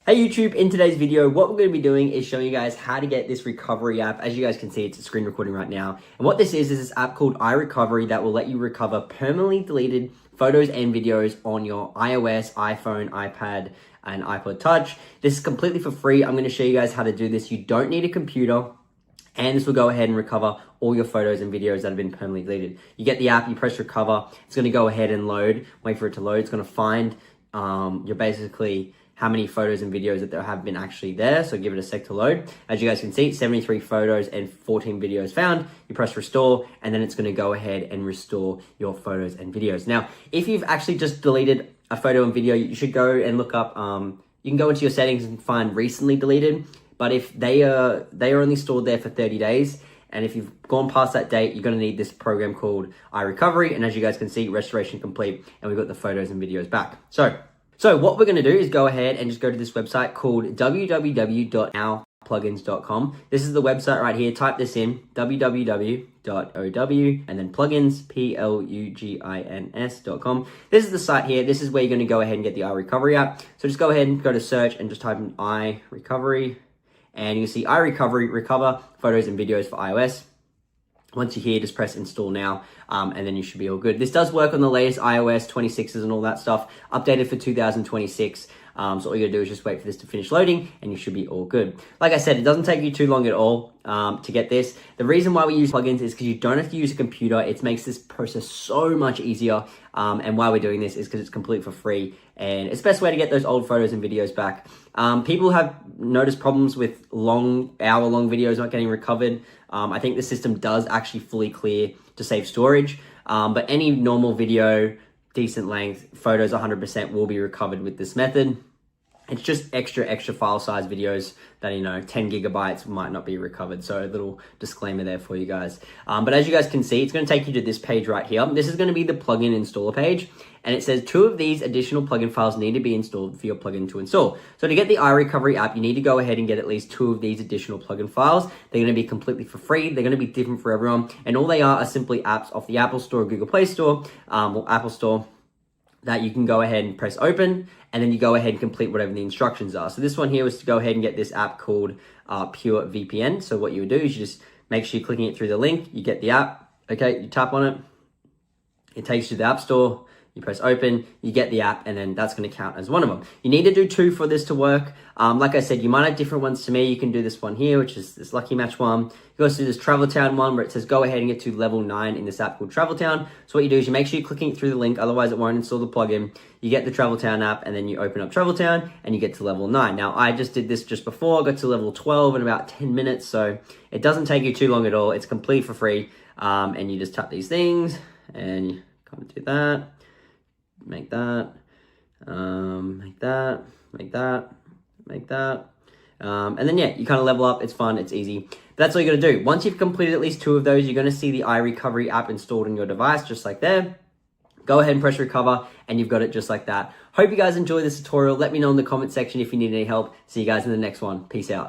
Hey YouTube, in today's video, what we're going to be doing is showing you guys how to get this recovery app. As you guys can see, it's a screen recording right now. And what this is this app called iRecovery that will let you recover permanently deleted photos and videos on your iOS, iPhone, iPad, and iPod Touch. This is completely for free. I'm going to show you guys how to do this. You don't need a computer. And this will go ahead and recover all your photos and videos that have been permanently deleted. You get the app, you press recover. It's going to go ahead and load. Wait for it to load. It's going to find how many photos and videos that there have been actually there. So give it a sec to load. As you guys can see, 73 photos and 14 videos found. You press restore, and then it's going to go ahead and restore your photos and videos. Now, if you've actually just deleted a photo and video, you should go and look up, you can go into your settings and find recently deleted. But if they are only stored there for 30 days, and if you've gone past that date, you're going to need this program called iRecovery. And as you guys can see, restoration complete, and we've got the photos and videos back. So what we're going to do is go ahead and just go to this website called www.nowplugins.com. This is the website right here. Type this in, www.ow, and then plugins, plugins.com. This is the site here. This is where you're going to go ahead and get the iRecovery app. So just go ahead and go to search and just type in iRecovery. And you see iRecovery, recover photos and videos for iOS. Once you're here, just press install now, and then you should be all good. This does work on the latest iOS 26s and all that stuff, updated for 2026. So all you gotta do is just wait for this to finish loading, and you should be all good. Like I said, it doesn't take you too long at all to get this. The reason why we use plugins is because you don't have to use a computer. It makes this process so much easier. And why we're doing this is because it's complete for free, and it's the best way to get those old photos and videos back. People have noticed problems with hour-long videos not getting recovered. I think the system does actually fully clear to save storage, but any normal video, decent length, photos 100% will be recovered with this method. It's just extra file size videos that, 10 gigabytes might not be recovered. So a little disclaimer there for you guys. But as you guys can see, it's going to take you to this page right here. This is going to be the plugin installer page. And it says 2 of these additional plugin files need to be installed for your plugin to install. So to get the iRecovery app, you need to go ahead and get at least 2 of these additional plugin files. They're going to be completely for free. They're going to be different for everyone. And all they are simply apps off the Apple Store, Google Play Store, or Apple Store, that you can go ahead and press open, and then you go ahead and complete whatever the instructions are. So this one here was to go ahead and get this app called Pure VPN. So what you would do is you just make sure you're clicking it through the link, you get the app, okay, you tap on it, it takes you to the App Store, you press open, you get the app, and then that's going to count as one of them. You need to do 2 for this to work. Like I said, you might have different ones to me. You can do this one here, which is this Lucky Match one. You can also do this Travel Town one, where it says go ahead and get to level 9 in this app called Travel Town. So what you do is you make sure you're clicking through the link, otherwise it won't install the plugin. You get the Travel Town app, and then you open up Travel Town, and you get to level 9. Now, I just did this just before. I got to level 12 in about 10 minutes, so it doesn't take you too long at all. It's complete for free, and you just tap these things, and you kind of do that. Make that, make that, make that, make that. And then, yeah, you kind of level up. It's fun. It's easy. But that's all you got to do. Once you've completed at least 2 of those, you're going to see the iRecovery app installed on your device, just like there. Go ahead and press recover, and you've got it just like that. Hope you guys enjoy this tutorial. Let me know in the comment section if you need any help. See you guys in the next one. Peace out.